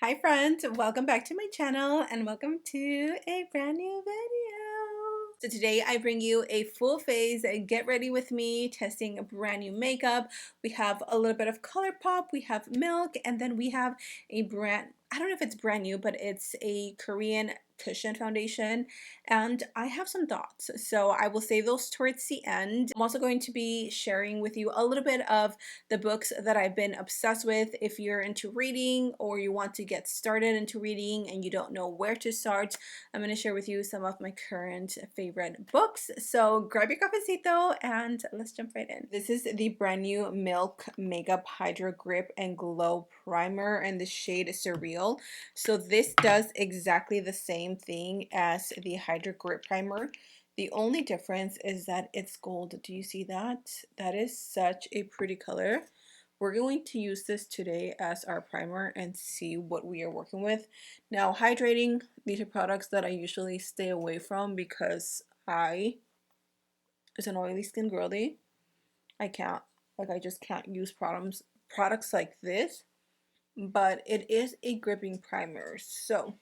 Hi friends, welcome back to my channel and welcome to a brand new video. So today I bring you a full face get ready with me testing a brand new makeup. We have a little bit of Colourpop, we have Milk, and then we have a I don't know if it's brand new, but it's a Korean cushion foundation, and I have some thoughts, so I will save those towards the end. I'm also going to be sharing with you a little bit of the books that I've been obsessed with. If you're into reading or you want to get started into reading and you don't know where to start, I'm going to share with you some of my current favorite books. So grab your cafecito and let's jump right in. This is the brand new Milk Makeup Hydro Grip and Glow Primer and the shade Surreal. So this does exactly the same thing as the Hydro Grip Primer. The only difference is that it's gold. Do you see that? That is such a pretty color. We're going to use this today as our primer and see what we are working with. Now, hydrating, these are products that I usually stay away from because as an oily skin girly, I just can't use products like this. But it is a gripping primer, so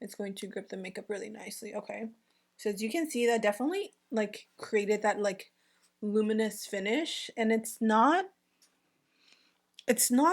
it's going to grip the makeup really nicely. Okay, so as you can see, that definitely like created that like luminous finish, and it's not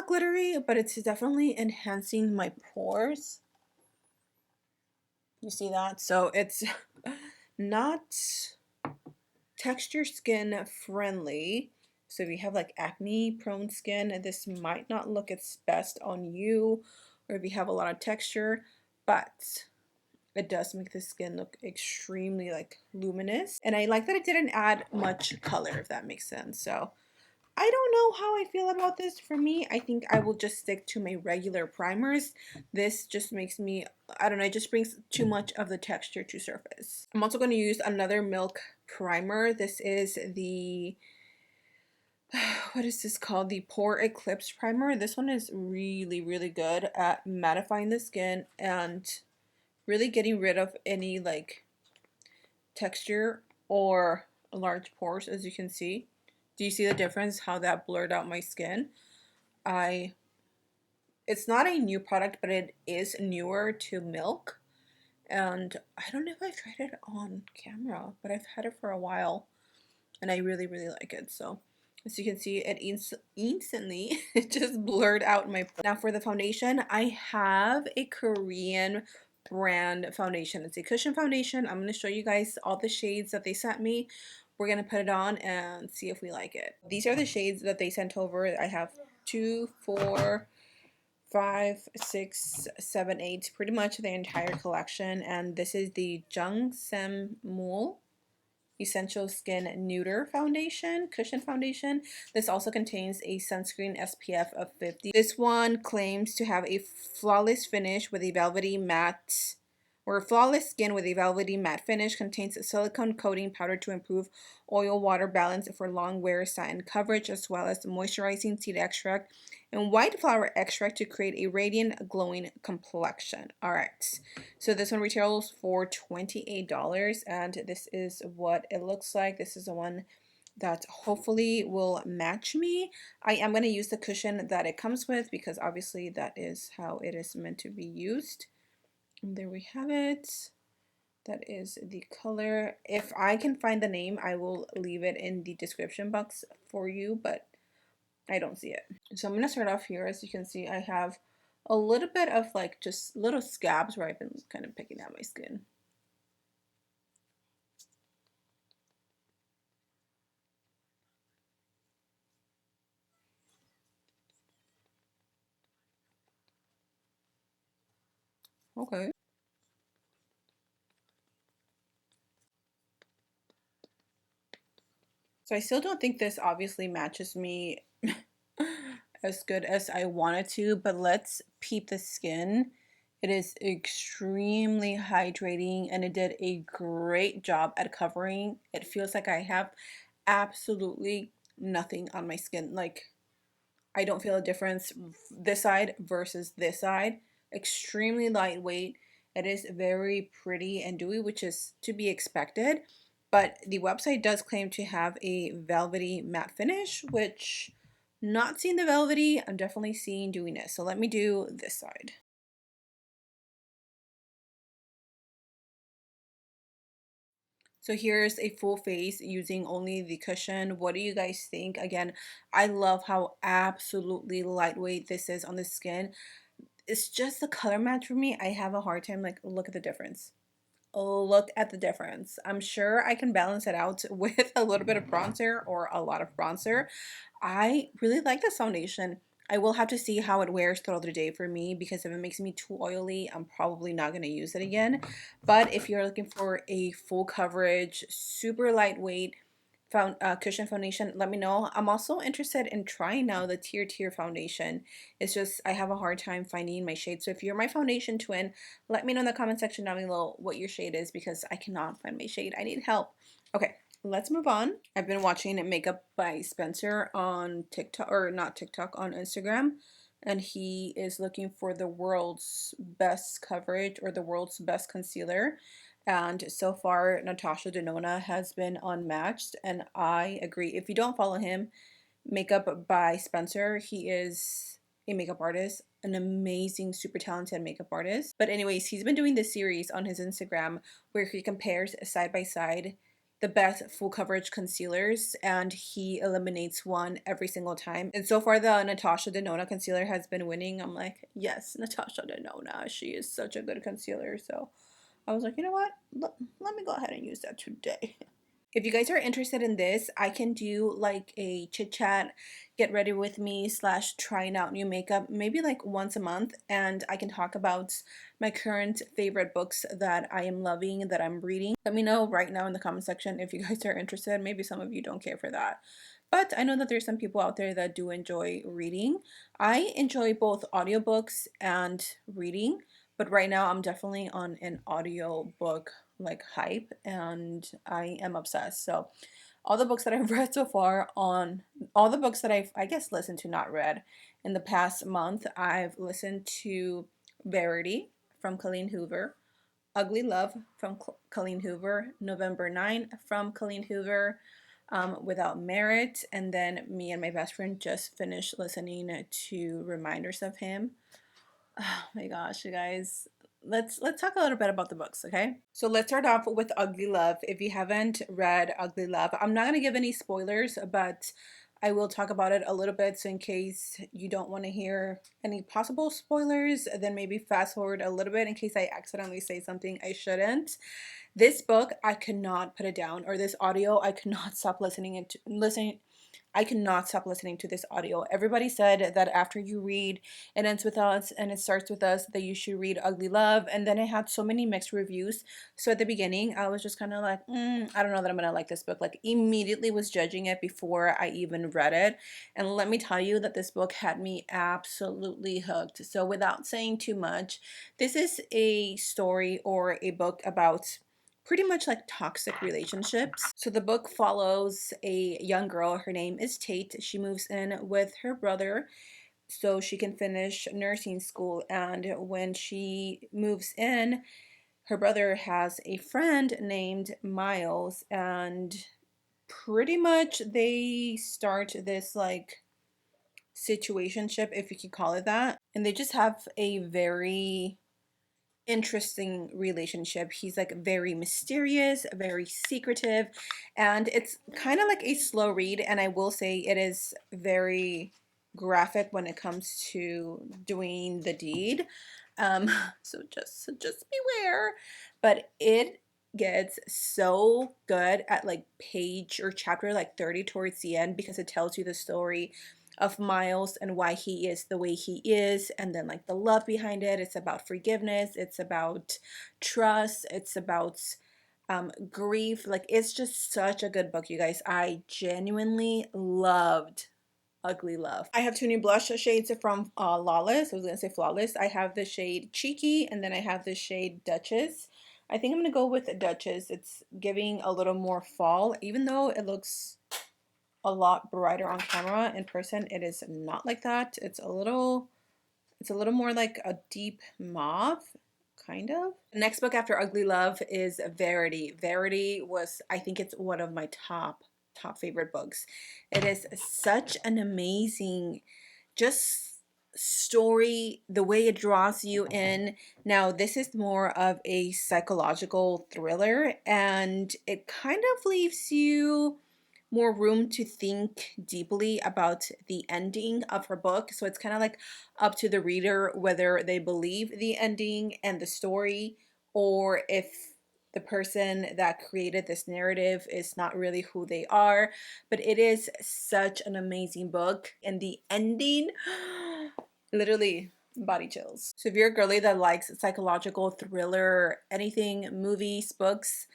glittery, but it's definitely enhancing my pores. You see that? So it's not texture skin friendly. So if you have like acne prone skin, this might not look its best on you, or if you have a lot of texture, but it does make the skin look extremely like luminous. And I like that it didn't add much color, if that makes sense. So I don't know how I feel about this. For me, I think I will just stick to my regular primers. This just makes me, I don't know, it just brings too much of the texture to surface. I'm also going to use another Milk primer. This is the, what is this called? The Pore Eclipse Primer. This one is really, really good at mattifying the skin and really getting rid of any like texture or large pores, as you can see. Do you see the difference, how that blurred out my skin? It's not a new product, but it is newer to Milk. And I don't know if I've tried it on camera, but I've had it for a while and I really, really like it. So as you can see, it instantly it just blurred out my pores. Now for the foundation, I have a Korean brand foundation. It's a cushion foundation. I'm going to show you guys all the shades that they sent me. We're going to put it on and see if we like it. These are the shades that they sent over. I have 2, 4, 5, 6, 7, 8, pretty much the entire collection. And this is the Jungsem Essential Skin Neuter Foundation, Cushion Foundation. This also contains a sunscreen SPF of 50. This one claims to have a flawless finish with a velvety matte, or flawless skin with a velvety matte finish, contains a silicone coating powder to improve oil-water balance for long wear, satin coverage, as well as moisturizing seed extract and white flower extract to create a radiant, glowing complexion. All right. So this one retails for $28, and this is what it looks like. This is the one that hopefully will match me. I am going to use the cushion that it comes with because obviously that is how it is meant to be used. And there we have it. That is the color. If I can find the name, I will leave it in the description box for you, but I don't see it. So I'm going to start off here. As you can see, I have a little bit of like just little scabs where I've been kind of picking at my skin. Okay. So I still don't think this obviously matches me as good as I wanted to, but let's peep the skin. It is extremely hydrating and it did a great job at covering. It feels like I have absolutely nothing on my skin. Like I don't feel a difference this side versus this side. Extremely lightweight. It is very pretty and dewy, which is to be expected. But the website does claim to have a velvety matte finish, which Not seeing the velvety, I'm definitely seeing dewiness. So let me do this side. So here's a full face using only the cushion. What do you guys think? Again, I love how absolutely lightweight this is on the skin. It's just the color match for me. I have a hard time, like, look at the difference. Look at the difference. I'm sure I can balance it out with a little bit of bronzer or a lot of bronzer. I really like this foundation. I will have to see how it wears throughout the day for me, because if it makes me too oily, I'm probably not going to use it again. But if you're looking for a full coverage, super lightweight cushion foundation, let me know. I'm also interested in trying now the Tier foundation. It's just I have a hard time finding my shade. So if you're my foundation twin, let me know in the comment section down below what your shade is, because I cannot find my shade. I need help. Okay, let's move on. I've been watching Makeup by Spencer on TikTok, or not TikTok, on Instagram, and he is looking for the world's best coverage or the world's best concealer. And so far, Natasha Denona has been unmatched, and I agree. If you don't follow him, Makeup by Spencer, he is a makeup artist, an amazing, super talented makeup artist. But anyways, he's been doing this series on his Instagram where he compares side by side the best full coverage concealers, and he eliminates one every single time. And so far, the Natasha Denona concealer has been winning. I'm like, yes, Natasha Denona, she is such a good concealer. So I was like, you know what? Let me go ahead and use that today. If you guys are interested in this, I can do like a chit chat, get ready with me slash trying out new makeup, maybe like once a month, and I can talk about my current favorite books that I am loving, that I'm reading. Let me know right now in the comment section if you guys are interested. Maybe some of you don't care for that, but I know that there's some people out there that do enjoy reading. I enjoy both audiobooks and reading, but right now I'm definitely on an audiobook like hype, and I am obsessed. So all the books that I've read so far, on all the books that I guess listened to, not read, in the past month, I've listened to Verity from Colleen Hoover, Ugly Love from Colleen Hoover, November 9 from Colleen Hoover, Without Merit, and then me and my best friend just finished listening to Reminders of Him. Oh my gosh, you guys. Let's talk a little bit about the books, okay? So let's start off with Ugly Love. If you haven't read Ugly Love, I'm not gonna give any spoilers, but I will talk about it a little bit. So in case you don't want to hear any possible spoilers, then maybe fast forward a little bit in case I accidentally say something I shouldn't. This book, I could not put it down, or this audio, I could not stop listening. I cannot stop listening to this audio. Everybody said that after you read It Ends With Us and It Starts With Us, that you should read Ugly Love. And then it had so many mixed reviews. So at the beginning, I was just kind of like, I don't know that I'm going to like this book. Like, immediately was judging it before I even read it. And let me tell you that this book had me absolutely hooked. So without saying too much, this is a story or a book about pretty much like toxic relationships. So the book follows a young girl. Her name is Tate. She moves in with her brother so she can finish nursing school. And when she moves in, her brother has a friend named Miles, and pretty much they start this like situationship, if you could call it that. And they just have a very interesting relationship. He's like very mysterious, very secretive, and it's kind of like a slow read. And I will say it is very graphic when it comes to doing the deed. Um, so just beware. But it gets so good at like page or chapter like 30 towards the end, because it tells you the story of Miles and why he is the way he is, and then like the love behind it. It's about forgiveness, it's about trust, it's about grief. Like, it's just such a good book, you guys. I genuinely loved Ugly Love. I have two new blush shades from Lawless. I was gonna say Flawless. I have the shade Cheeky, and then I have the shade Duchess. I think I'm gonna go with Duchess. It's giving a little more fall, even though it looks a lot brighter on camera. In person, it is not like that. It's a little more like a deep mauve, kind of. The next book after Ugly Love is Verity. Verity was, I think it's one of my top top favorite books. It is such an amazing just story, the way it draws you in. Now, this is more of a psychological thriller, and it kind of leaves you more room to think deeply about the ending of her book. So it's kind of like up to the reader whether they believe the ending and the story, or if the person that created this narrative is not really who they are. But it is such an amazing book, and the ending literally body chills. So if you're a girly that likes psychological thriller, anything, movies, books,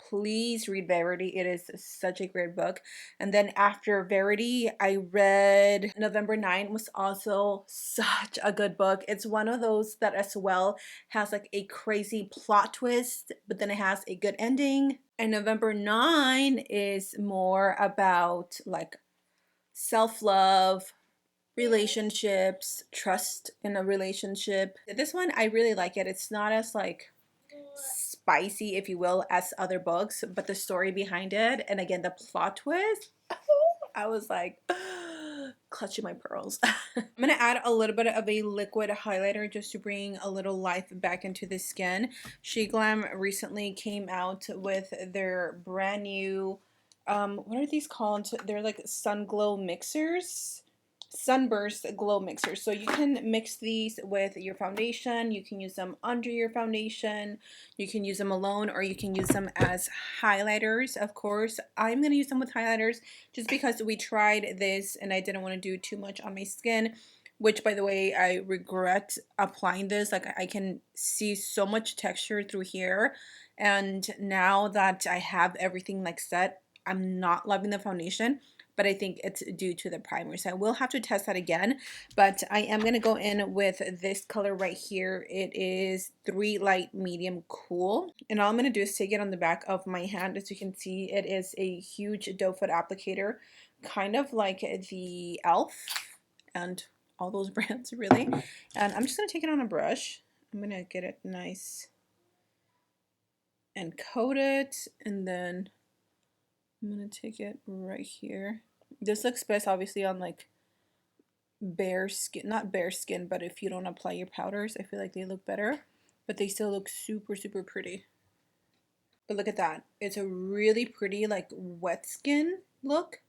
please read Verity. It is such a great book. And then after Verity, I read November 9 was also such a good book. It's one of those that as well has like a crazy plot twist, but then it has a good ending. And November 9 is more about like self-love, relationships, trust in a relationship. This one, I really like it. It's not as like spicy, if you will, as other books, but the story behind it, and again, the plot twist, I was like clutching my pearls. I'm gonna add a little bit of a liquid highlighter just to bring a little life back into the skin. SheGlam recently came out with their brand new what are these called? They're like sun glow mixers, sunburst glow mixers. So you can mix these with your foundation, you can use them under your foundation, you can use them alone, or you can use them as highlighters. Of course, I'm going to use them with highlighters just because we tried this and I didn't want to do too much on my skin, which by the way, I regret applying this. Like I can see so much texture through here, and now that I have everything like set, I'm not loving the foundation, but I think it's due to the primer. So I will have to test that again, but I am going to go in with this color right here. It is 3 Light Medium Cool. And all I'm going to do is take it on the back of my hand. As you can see, it is a huge doe foot applicator, kind of like the e.l.f. and all those brands really. And I'm just going to take it on a brush. I'm going to get it nice and coat it, and then I'm going to take it right here. This looks best obviously on like bare skin, not bare skin, but if you don't apply your powders, I feel like they look better, but they still look super, super pretty. But look at that. It's a really pretty like wet skin look.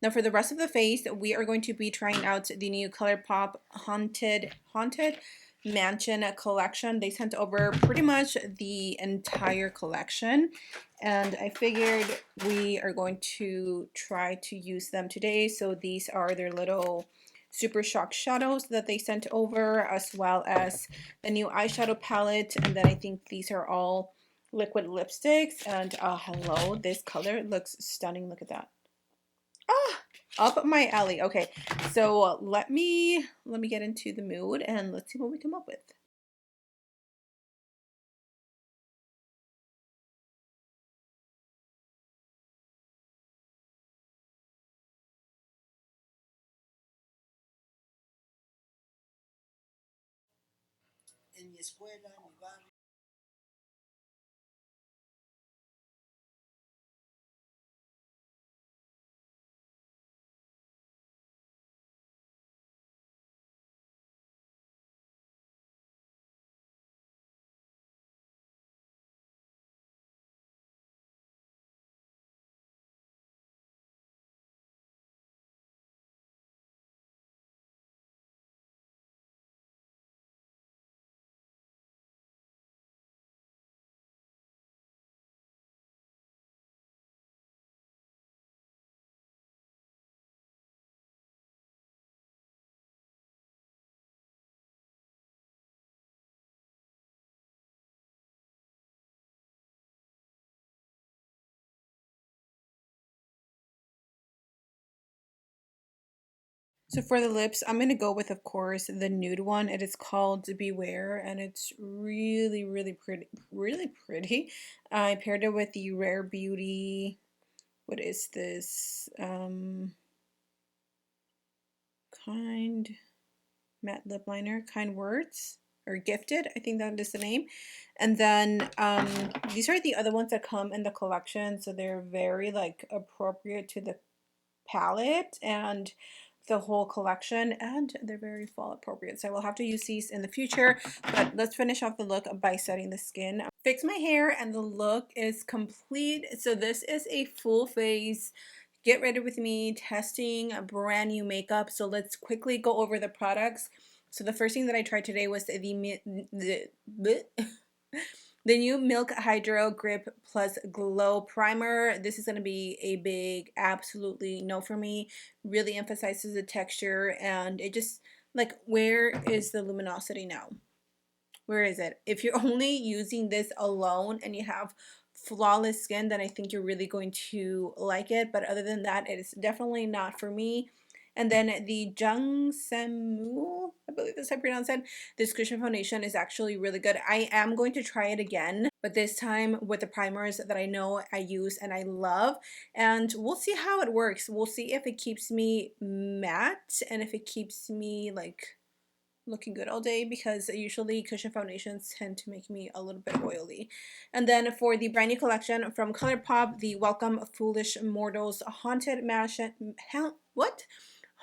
Now for the rest of the face, we are going to be trying out the new Colourpop Haunted Mansion collection. They sent over pretty much the entire collection, and I figured we are going to try to use them today. So these are their little Super Shock shadows that they sent over, as well as the new eyeshadow palette, and then I think these are all liquid lipsticks. And hello, this color looks stunning. Look at that. Ah, up my alley. Okay, so let me get into the mood and let's see what we come up with. So for the lips, I'm going to go with, of course, the nude one. It is called Beware, and it's really, really pretty. Really pretty. I paired it with the Rare Beauty. What is this? Kind matte lip liner. Kind Words. or Gifted, I think that is the name. And then these are the other ones that come in the collection, so they're very like appropriate to the palette and the whole collection, and they're very fall appropriate, so I will have to use these in the future. But let's finish off the look by setting the skin. Fix my hair and the look is complete. So this is a full face get ready with me testing a brand new makeup. So let's quickly go over the products. So the first thing that I tried today was the new Milk Hydro Grip Plus Glow Primer. This is going to be a big absolutely no for me. Really emphasizes the texture, and it just, like, where is the luminosity now? Where is it? If you're only using this alone and you have flawless skin, then I think you're really going to like it. But other than that, it is definitely not for me. And then the Jung Semu, I believe that's how I pronounce it. This cushion foundation is actually really good. I am going to try it again, but this time with the primers that I know I use and I love. And we'll see how it works. We'll see if it keeps me matte and if it keeps me like looking good all day, because usually cushion foundations tend to make me a little bit oily. And then for the brand new collection from Colourpop, the Welcome Foolish Mortals Haunted Mansion,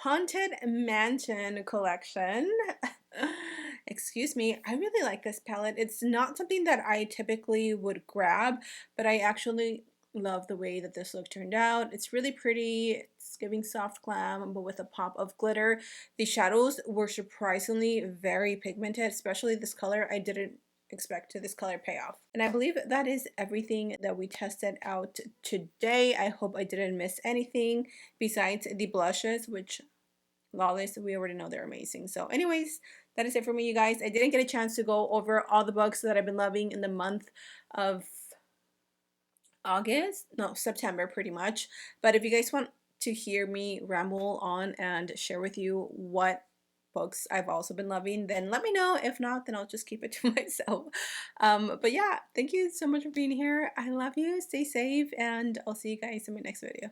Haunted Mansion collection. Excuse me, I really like this palette. It's not something that I typically would grab, but I actually love the way that this look turned out. It's really pretty. It's giving soft glam, but with a pop of glitter. The shadows were surprisingly very pigmented, especially this color. I didn't expect to this color payoff. And I believe that is everything that we tested out today. I hope I didn't miss anything besides the blushes, which flawless, we already know they're amazing. So anyways, that is it for me, you guys. I didn't get a chance to go over all the books that I've been loving in the month of September pretty much. But if you guys want to hear me ramble on and share with you what books I've also been loving, then let me know. If not, then I'll just keep it to myself. But yeah, thank you so much for being here. I love you. Stay safe, and I'll see you guys in my next video.